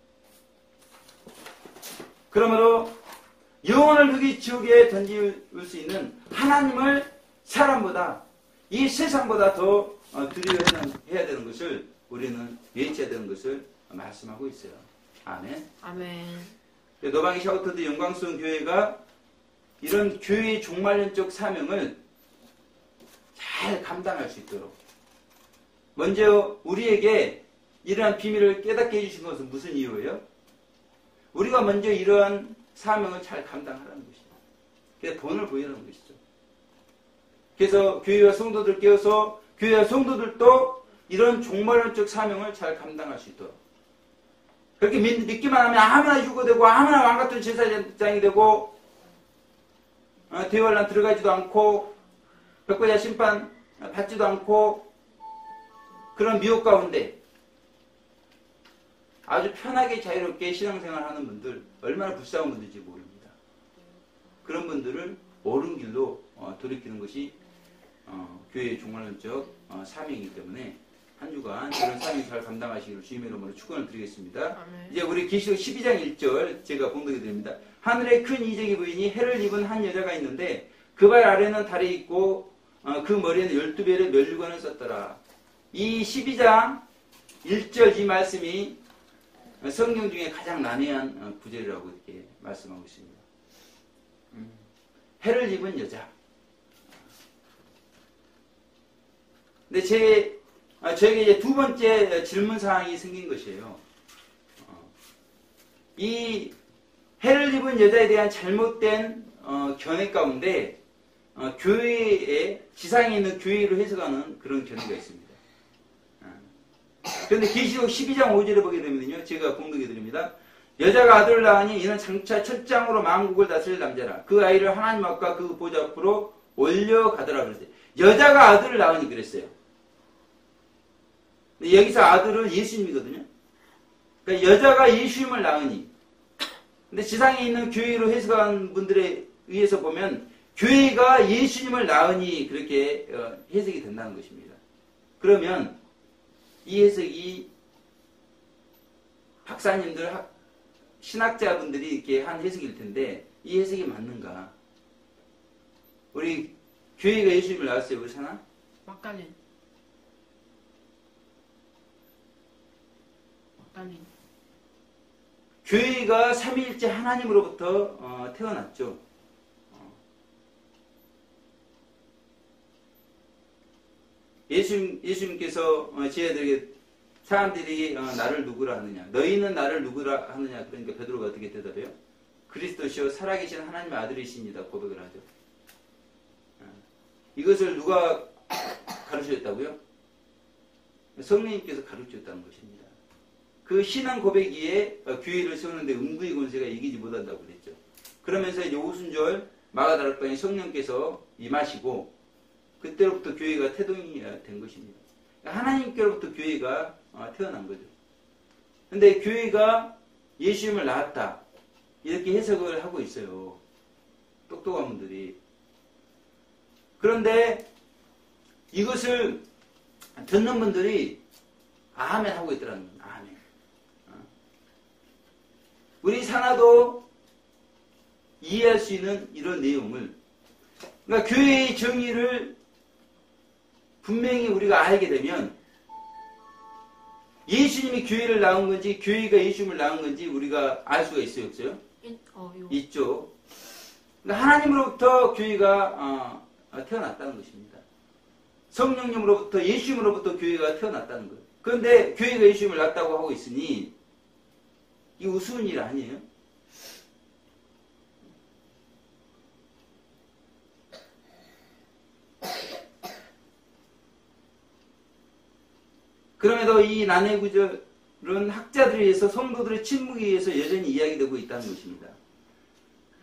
그러므로 영혼을 흙이 지옥에 던질 수 있는 하나님을 사람보다 이 세상보다 더 두려워해야 되는 것을 우리는 외쳐야 되는 것을 말씀하고 있어요. 아멘. 아멘. 노방이 샤우터드 영광스러운 교회가 이런 교회의 종말론적 사명을 잘 감당할 수 있도록 먼저 우리에게 이러한 비밀을 깨닫게 해주신 것은 무슨 이유예요? 우리가 먼저 이러한 사명을 잘 감당하라는 것이죠. 그래서 본을 보이라는 것이죠. 그래서 교회와 성도들 깨어서 교회와 성도들도 이런 종말론적 사명을 잘 감당할 수 있도록 그렇게 믿기만 하면 아무나 휴거되고 아무나 왕같은 제사장이 되고 대환란 들어가지도 않고 백부자 심판 받지도 않고 그런 미혹 가운데 아주 편하게 자유롭게 신앙생활 하는 분들 얼마나 불쌍한 분들인지 모릅니다. 그런 분들을 옳은 길로 돌이키는 것이 교회의 종말론적 사명이기 때문에 한 주간 이런 사명 잘 감당하시기를 주님의 이름으로 축원을 드리겠습니다. 아멘. 이제 우리 계시록 12장 1절 제가 봉독해 드립니다. 하늘에 큰 이적이 보이니 해를 입은 한 여자가 있는데 그 발 아래는 달이 있고 그 머리에는 12별의 면류관을 썼더라. 이 12장 1절 이 말씀이 성경 중에 가장 난해한 구절이라고 이렇게 말씀하고 있습니다. 해를 입은 여자. 근데 저에게 이제 두 번째 질문 사항이 생긴 것이에요. 이 해를 입은 여자에 대한 잘못된 견해 가운데 교회에 지상에 있는 교회로 해석하는 그런 견해가 있습니다. 그런데 계시록 12장 5절에 보게 되면요, 제가 봉독해 드립니다. 여자가 아들을 낳으니 이는 장차 첫장으로 만국을 다스릴 남자라. 그 아이를 하나님 앞과 그 보좌 앞으로 올려가더라 그랬어요. 여자가 아들을 낳으니 그랬어요. 근데 여기서 아들은 예수님이거든요. 그러니까 여자가 예수님을 낳으니. 근데 지상에 있는 교회로 해석한 분들에 의해서 보면 교회가 예수님을 낳으니 그렇게 해석이 된다는 것입니다. 그러면 이 해석이 박사님들, 신학자분들이 이렇게 한 해석일 텐데 이 해석이 맞는가? 우리 교회가 예수님을 낳았어요, 그렇잖아? 막달린. 교회가 삼위일체 하나님으로부터 태어났죠. 예수님께서 제자들에게 사람들이 나를 누구라 하느냐, 너희는 나를 누구라 하느냐, 그러니까 베드로가 어떻게 대답해요? 그리스도시요 살아계신 하나님의 아들이십니다 고백을 하죠. 이것을 누가 가르쳐줬다고요? 성령님께서 가르쳐줬다는 것입니다. 그 신앙 고백기에 교회를 세우는데 음부의 권세가 이기지 못한다고 그랬죠. 그러면서 이제 오순절 마가다락방에 성령께서 임하시고 그때로부터 교회가 태동이 된 것입니다. 하나님께로부터 교회가 태어난 거죠. 근데 교회가 예수님을 낳았다 이렇게 해석을 하고 있어요. 똑똑한 분들이. 그런데 이것을 듣는 분들이 아멘 하고 있더라는 거예요. 아멘. 우리 사나도 이해할 수 있는 이런 내용을, 그러니까 교회의 정의를 분명히 우리가 알게 되면 예수님이 교회를 낳은 건지 교회가 예수님을 낳은 건지 우리가 알 수가 있어요, 없어요? 있죠. 그러니까 하나님으로부터 교회가 태어났다는 것입니다. 성령님으로부터, 예수님으로부터 교회가 태어났다는 거예요. 그런데 교회가 예수님을 낳았다고 하고 있으니 이 우스운 일 아니에요? 그럼에도 이 난해 구절은 학자들에 의해서 성도들의 침묵에 의해서 여전히 이야기되고 있다는 것입니다.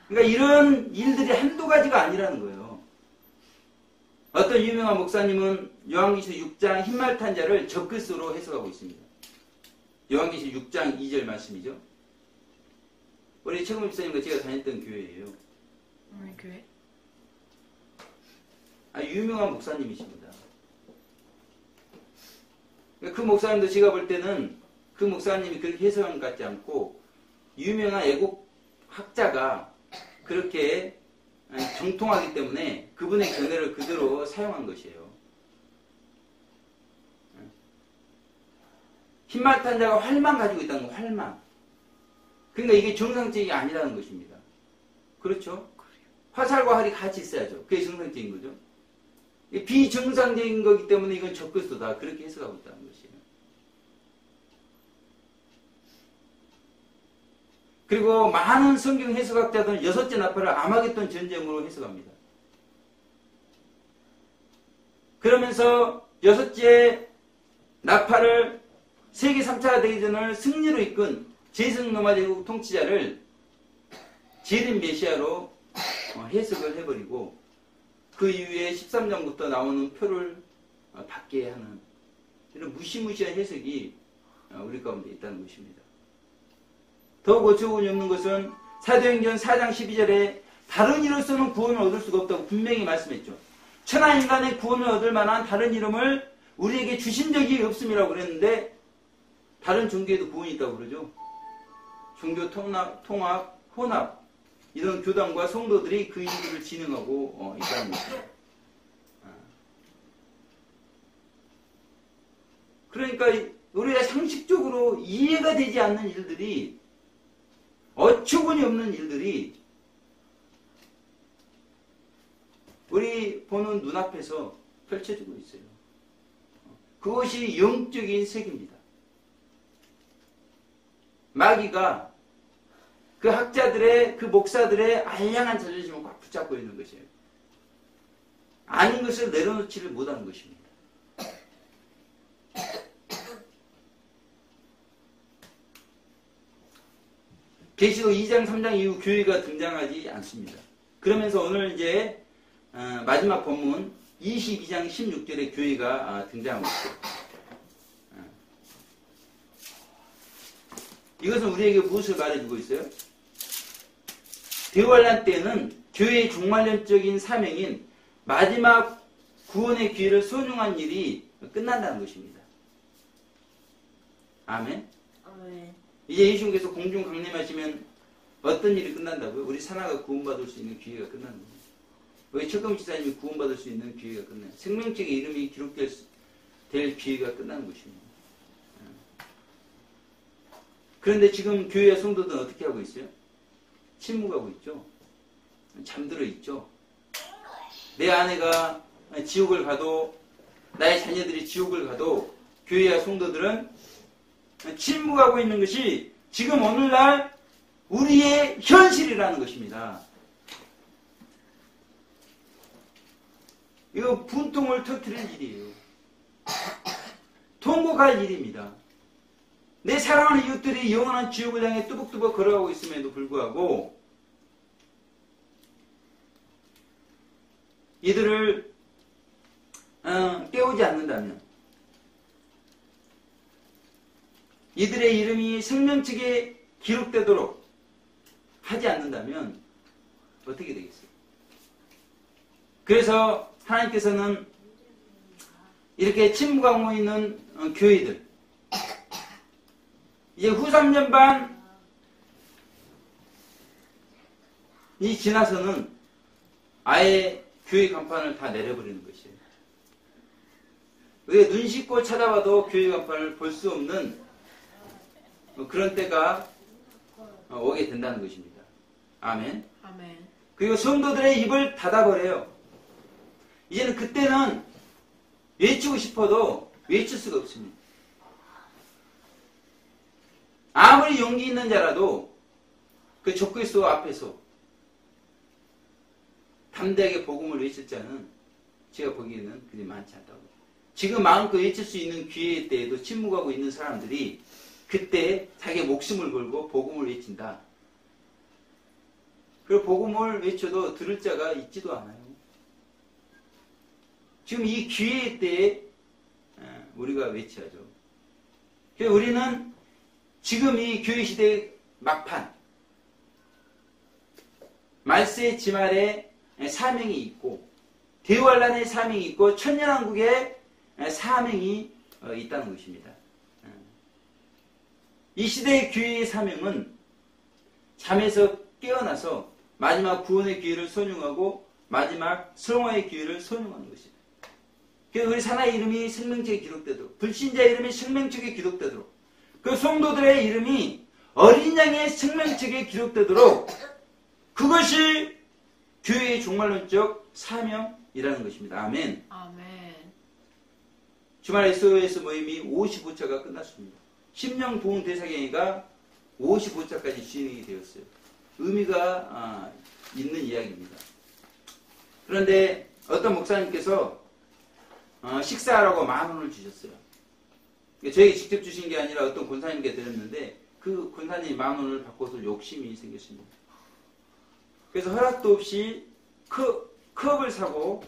그러니까 이런 일들이 한두 가지가 아니라는 거예요. 어떤 유명한 목사님은 요한계시록 6장 흰말 탄 자를 적그리스도로 해석하고 있습니다. 요한계시록 6장 2절 말씀이죠. 우리 최근 목사님과 제가 다녔던 교회예요. 우리 교회? 유명한 목사님이십니다. 그 목사님도 제가 볼 때는 그 목사님이 그렇게 해석한 것 같지 않고 유명한 애국 학자가 그렇게 정통하기 때문에 그분의 견해를 그대로 사용한 것이에요. 흰말 탄 자가 활만 가지고 있다는 거, 활만. 그러니까 이게 정상적이 아니라는 것입니다. 그렇죠? 화살과 활이 같이 있어야죠. 그게 정상적인 거죠. 비정상적인 거기 때문에 이건 적그리스도다. 그렇게 해석하고 있다는 것이에요. 그리고 많은 성경 해석학자들은 여섯째 나팔을 아마겟돈 전쟁으로 해석합니다. 그러면서 여섯째 나팔을 세계 3차 대전을 승리로 이끈 제성 로마 제국 통치자를 재림 메시아로 해석을 해버리고 그 이후에 13장부터 나오는 표를 받게 하는 이런 무시무시한 해석이 우리 가운데 있다는 것입니다. 더욱 어처구니 없는 것은 사도행전 4장 12절에 다른 이로서는 구원을 얻을 수가 없다고 분명히 말씀했죠. 천하 인간의 구원을 얻을 만한 다른 이름을 우리에게 주신 적이 없음이라고 그랬는데 다른 종교에도 구원이 있다고 그러죠. 종교 통합, 혼합 이런 교단과 성도들이 그 일들을 진행하고 있다는 것입니다. 그러니까 우리가 상식적으로 이해가 되지 않는 일들이 어처구니 없는 일들이 우리 보는 눈앞에서 펼쳐지고 있어요. 그것이 영적인 세계입니다. 마귀가 그 학자들의, 그 목사들의 알량한 자존심을 꽉 붙잡고 있는 것이에요. 아닌 것을 내려놓지를 못하는 것입니다. 계시록 2장, 3장 이후 교회가 등장하지 않습니다. 그러면서 오늘 이제 마지막 본문 22장 16절에 교회가 등장하고 있어요. 이것은 우리에게 무엇을 말해주고 있어요? 대환란 때는 교회의 종말론적인 사명인 마지막 구원의 기회를 선용한 일이 끝난다는 것입니다. 아멘. 아멘. 이제 예수님께서 공중 강림하시면 어떤 일이 끝난다고요? 우리 사나가 구원받을 수 있는 기회가 끝나는 겁니다. 우리 최경희 지사님이 구원받을 수 있는 기회가 끝나요. 생명책의 이름이 기록될 기회가 끝나는 것입니다. 그런데 지금 교회와 성도들은 어떻게 하고 있어요? 침묵하고 있죠. 잠들어 있죠. 내 아내가 지옥을 가도 나의 자녀들이 지옥을 가도 교회와 성도들은 침묵하고 있는 것이 지금 오늘날 우리의 현실이라는 것입니다. 이거 분통을 터뜨릴 일이에요. 통곡할 일입니다. 내 사랑하는 이웃들이 영원한 지옥을 향해 뚜벅뚜벅 걸어가고 있음에도 불구하고 이들을 깨우지 않는다면, 이들의 이름이 생명책에 기록되도록 하지 않는다면 어떻게 되겠어요? 그래서 하나님께서는 이렇게 침묵하고 있는 교회들, 이제 후 3년 반이 지나서는 아예 교회 간판을 다 내려버리는 것이에요. 우리가 눈 씻고 찾아봐도 교회 간판을 볼 수 없는 그런 때가 오게 된다는 것입니다. 아멘. 아멘. 그리고 성도들의 입을 닫아버려요. 이제는 그때는 외치고 싶어도 외칠 수가 없습니다. 아무리 용기 있는 자라도 그 적그리스도 앞에서 담대하게 복음을 외칠 자는 제가 보기에는 그리 많지 않다고. 지금 마음껏 외칠 수 있는 기회 때에도 침묵하고 있는 사람들이 그때 자기의 목숨을 걸고 복음을 외친다. 그리고 복음을 외쳐도 들을 자가 있지도 않아요. 지금 이 기회 때에 우리가 외쳐야죠. 그래서 우리는 지금 이 교회 시대 막판, 말세 지말에 사명이 있고, 대환란의 사명이 있고, 천년왕국의 사명이 있다는 것입니다. 이 시대의 교회의 사명은 잠에서 깨어나서 마지막 구원의 기회를 선용하고 마지막 성화의 기회를 선용하는 것입니다. 그래서 우리 사나의 이름이 생명책에 기록되도록, 불신자의 이름이 생명책에 기록되도록, 그 성도들의 이름이 어린 양의 생명책에 기록되도록, 그것이 교회의 종말론적 사명이라는 것입니다. 아멘. 아멘. 주말 SOS 모임이 55차가 끝났습니다. 심령 부흥 대사경회가 55차까지 진행이 되었어요. 의미가 있는 이야기입니다. 그런데 어떤 목사님께서 식사하라고 10,000원을 주셨어요. 저에게 직접 주신 게 아니라 어떤 권사님께 드렸는데 그 권사님이 10,000원을 받고서 욕심이 생겼습니다. 그래서 허락도 없이 컵을 사고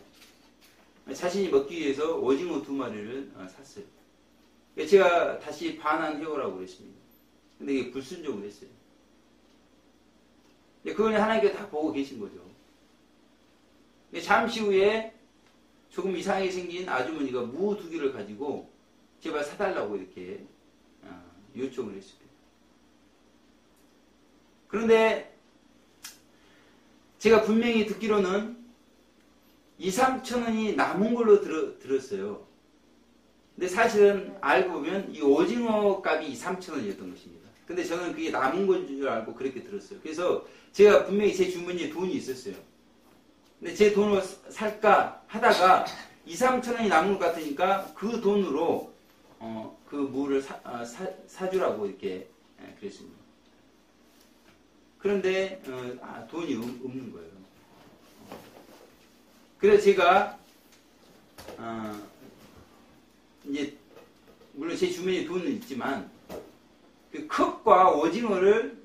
자신이 먹기 위해서 오징어 2마리를 샀어요. 제가 다시 반환해오라고 그랬습니다. 근데 이게 불순종을 했어요. 그걸 하나님께 다 보고 계신 거죠. 잠시 후에 조금 이상하게 생긴 아주머니가 무 2개를 가지고 제발 사달라고 이렇게 요청을 했습니다. 그런데 제가 분명히 듣기로는 2-3천 원이 남은 걸로 들었어요. 근데 사실은 알고 보면 이 오징어 값이 2-3천 원이었던 것입니다. 근데 저는 그게 남은 건 줄 알고 그렇게 들었어요. 그래서 제가 분명히 제 주머니에 돈이 있었어요. 근데 제 돈으로 살까 하다가 2-3천 원이 남은 것 같으니까 그 돈으로 그 무를 사주라고 이렇게 그랬습니다. 그런데 돈이 없는 거예요. 그래서 제가 이제 물론 제 주머니에 돈은 있지만 그 컵과 오징어를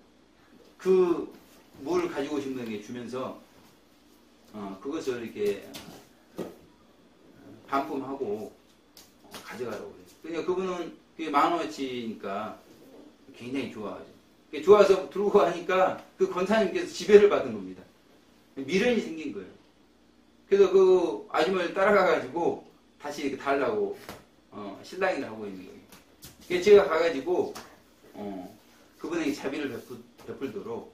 그 무를 가지고 오신 분에게 주면서 그것을 이렇게 반품하고 가져가라고 그래요. 그러니까 그분은 그게 10,000원어치니까 굉장히 좋아하죠. 좋아서 들고 가니까 그 권사님께서 지배를 받은 겁니다. 미련이 생긴 거예요. 그래서 그 아주머니를 따라가가지고 다시 이렇게 달라고 신랑이를 하고 있는 거예요. 그래서 제가 가가지고 그분에게 자비를 베풀도록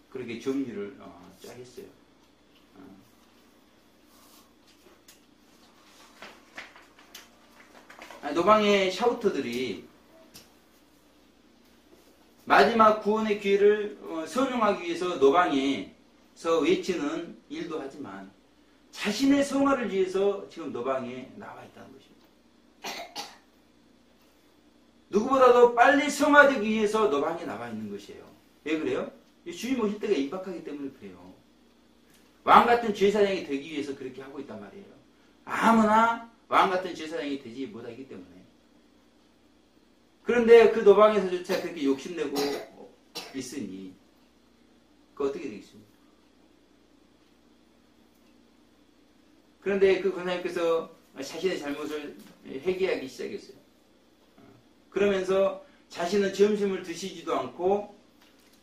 그렇게 정리를 쫙 했어요. 노방의 샤우터들이 마지막 구원의 기회를 선용하기 위해서 노방에서 외치는 일도 하지만 자신의 성화를 위해서 지금 노방에 나와 있다는 것입니다. 누구보다도 빨리 성화되기 위해서 노방에 나와 있는 것이에요. 왜 그래요? 주님 오실 때가 임박하기 때문에 그래요. 왕같은 제사장이 되기 위해서 그렇게 하고 있단 말이에요. 아무나 왕같은 제사장이 되지 못하기 때문에. 그런데 그 노방에서조차 그렇게 욕심내고 있으니 그 어떻게 되겠습니까? 그런데 그 권사님께서 자신의 잘못을 회개하기 시작했어요. 그러면서 자신은 점심을 드시지도 않고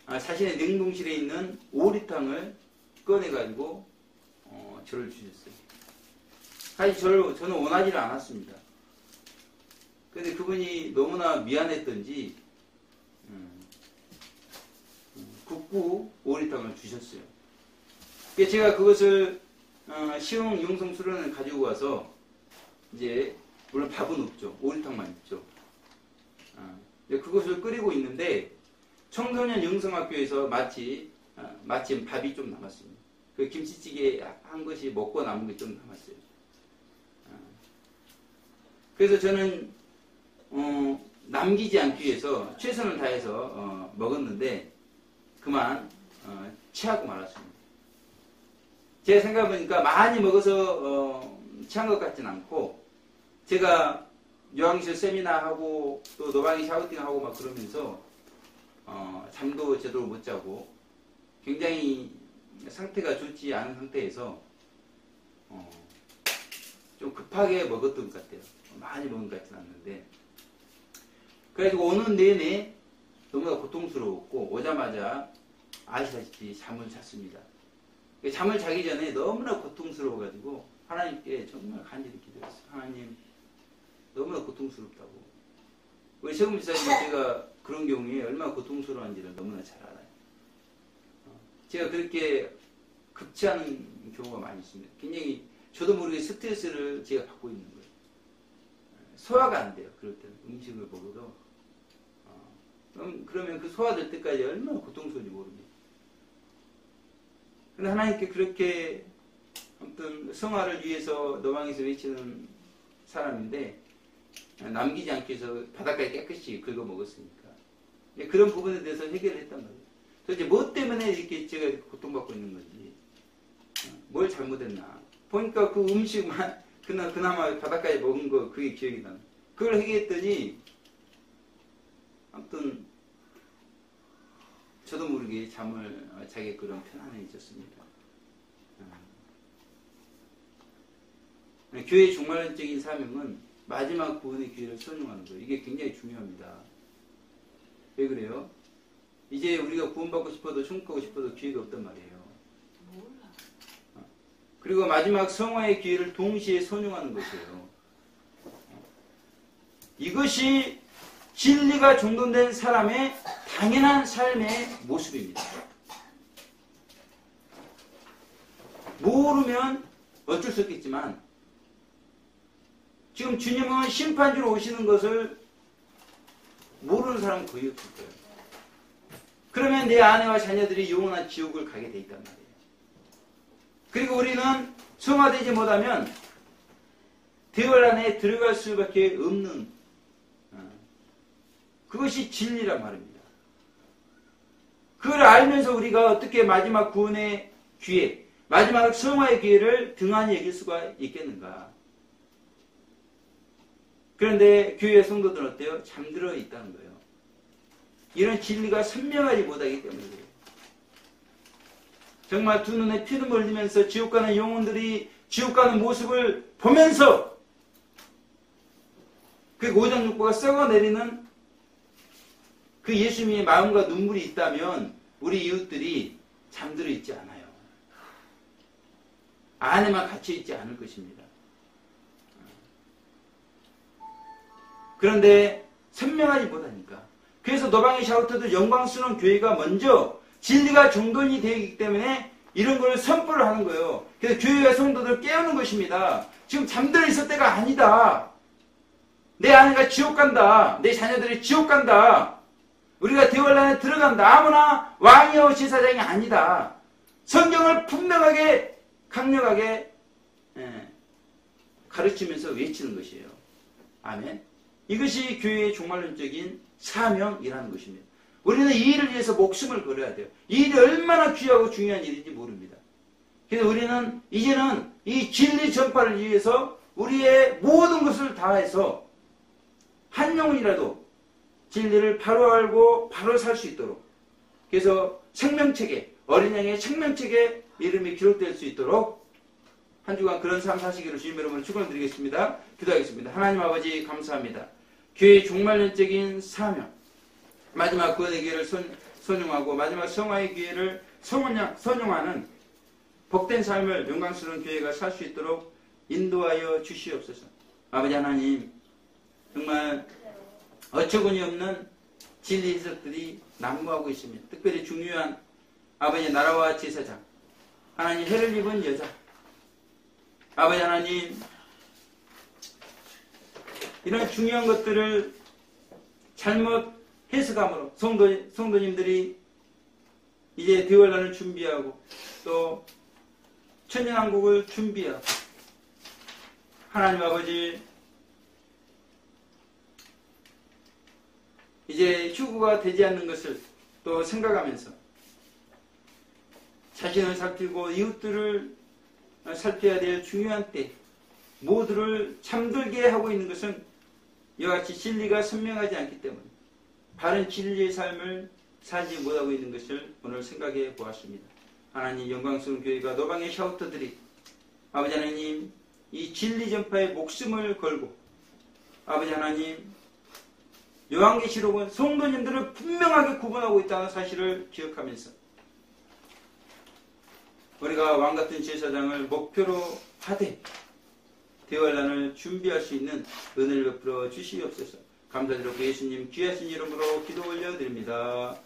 자신의 냉동실에 있는 오리탕을 꺼내가지고 저를 주셨어요. 사실 저는 원하지를 않았습니다. 그런데 그분이 너무나 미안했던지 국구 오리탕을 주셨어요. 제가 그것을 시흥 용성 수련을 가지고 와서 이제 물론 밥은 없죠. 오리탕만 있죠. 그것을 끓이고 있는데 청소년 영성학교에서 마침 밥이 좀 남았습니다. 그 김치찌개 한 것이 먹고 남은 게 좀 남았어요. 그래서 저는 남기지 않기 위해서 최선을 다해서 먹었는데 그만 체하고 말았습니다. 제가 생각해보니까 많이 먹어서 체한 것 같진 않고 제가 요양실 세미나하고 또 노방이 샤우팅하고 막 그러면서 잠도 제대로 못 자고 굉장히 상태가 좋지 않은 상태에서 좀 급하게 먹었던 것 같아요. 많이 먹은 것 같지는 않는데 그래가지고 오는 내내 너무나 고통스러웠고 오자마자 아시다시피 잠을 잤습니다. 잠을 자기 전에 너무나 고통스러워가지고 하나님께 정말 간절히 기도했어요. 하나님 너무나 고통스럽다고. 우리 세금 지사님 제가 그런 경우에 얼마나 고통스러운지를 너무나 잘 알아요. 제가 그렇게 급치 않은 경우가 많이 있습니다. 굉장히 저도 모르게 스트레스를 제가 받고 있는 거예요. 소화가 안 돼요. 그럴 때는 음식을 먹어도 그러면 그 소화될 때까지 얼마나 고통스러운지 모릅니다. 근데 하나님께 그렇게 아무튼 성화를 위해서 노방에서 외치는 사람인데 남기지 않기 위해서 바닥까지 깨끗이 긁어 먹었으니까 그런 부분에 대해서 해결을 했단 말이에요. 도대체 뭐 때문에 이렇게 제가 고통받고 있는 건지 뭘 잘못했나 보니까 그 음식만 그나마 바닥까지 먹은 거 그게 기억이 나요. 그걸 해결했더니 아무튼 저도 모르게 잠을 자기 그런 편안해졌습니다. 교회의 종말론적인 사명은 마지막 구원의 기회를 선용하는 거예요. 이게 굉장히 중요합니다. 왜 그래요? 이제 우리가 구원받고 싶어도 천국 가고 싶어도 기회가 없단 말이에요. 그리고 마지막 성화의 기회를 동시에 선용하는 것이에요. 이것이 진리가 종돈된 사람의 당연한 삶의 모습입니다. 모르면 어쩔 수 없겠지만 지금 주님은 심판주로 오시는 것을 모르는 사람은 거의 없을 거예요. 그러면 내 아내와 자녀들이 영원한 지옥을 가게 돼 있단 말이에요. 그리고 우리는 성화되지 못하면 대열 안에 들어갈 수밖에 없는 그것이 진리란 말입니다. 그걸 알면서 우리가 어떻게 마지막 구원의 기회, 마지막 성화의 기회를 등한히 여길 수가 있겠는가? 그런데 교회 성도들은 어때요? 잠들어 있다는 거예요. 이런 진리가 선명하지 못하기 때문에 그래요. 정말 두 눈에 피를 흘리면서 지옥 가는 영혼들이 지옥 가는 모습을 보면서 그 오장육부가 썩어내리는 그 예수님의 마음과 눈물이 있다면 우리 이웃들이 잠들어 있지 않아요. 안에만 갇혀 있지 않을 것입니다. 그런데 선명하지 못하니까. 그래서 노방의 샤우터들 영광스러운 교회가 먼저 진리가 정돈이 되기 때문에 이런 걸 선포를 하는 거예요. 그래서 교회와 성도들을 깨우는 것입니다. 지금 잠들어 있을 때가 아니다. 내 아내가 지옥 간다. 내 자녀들이 지옥 간다. 우리가 대환란에 들어간다. 아무나 왕이요 제사장이 아니다. 성경을 분명하게 강력하게 가르치면서 외치는 것이에요. 아멘. 이것이 교회의 종말론적인 사명이라는 것입니다. 우리는 이 일을 위해서 목숨을 걸어야 돼요. 이 일이 얼마나 귀하고 중요한 일인지 모릅니다. 그래서 우리는 이제는 이 진리 전파를 위해서 우리의 모든 것을 다해서 한 영혼이라도 진리를 바로 알고 바로 살 수 있도록, 그래서 생명책에, 어린 양의 생명책에 이름이 기록될 수 있도록 한 주간 그런 삶 사시기를 주님 여러분을 축원드리겠습니다. 기도하겠습니다. 하나님 아버지 감사합니다. 교회의 종말론적인 사명, 마지막 구원의 기회를 선용하고 마지막 성화의 기회를 선용하는 복된 삶을 영광스러운 교회가 살 수 있도록 인도하여 주시옵소서. 아버지 하나님, 정말 어처구니 없는 진리 해석들이 난무하고 있습니다. 특별히 중요한 아버지 나라와 제사장, 하나님 해를 입은 여자, 아버지 하나님, 이런 중요한 것들을 잘못 해석함으로 성도님들이 이제 대환란을 준비하고 또 천년왕국을 준비하고, 하나님 아버지 이제 휴구가 되지 않는 것을 또 생각하면서 자신을 살피고 이웃들을 살펴야 될 중요한 때, 모두를 잠들게 하고 있는 것은 이와 같이 진리가 선명하지 않기 때문에 바른 진리의 삶을 살지 못하고 있는 것을 오늘 생각해 보았습니다. 하나님 영광스러운 교회가 노방의 샤우터들이 아버지 하나님 이 진리 전파에 목숨을 걸고 아버지 하나님 요한계시록은 성도님들을 분명하게 구분하고 있다는 사실을 기억하면서 우리가 왕같은 제사장을 목표로 하되 대환란을 준비할 수 있는 은혜를 베풀어 주시옵소서. 감사드리고 예수님 귀하신 이름으로 기도 올려드립니다.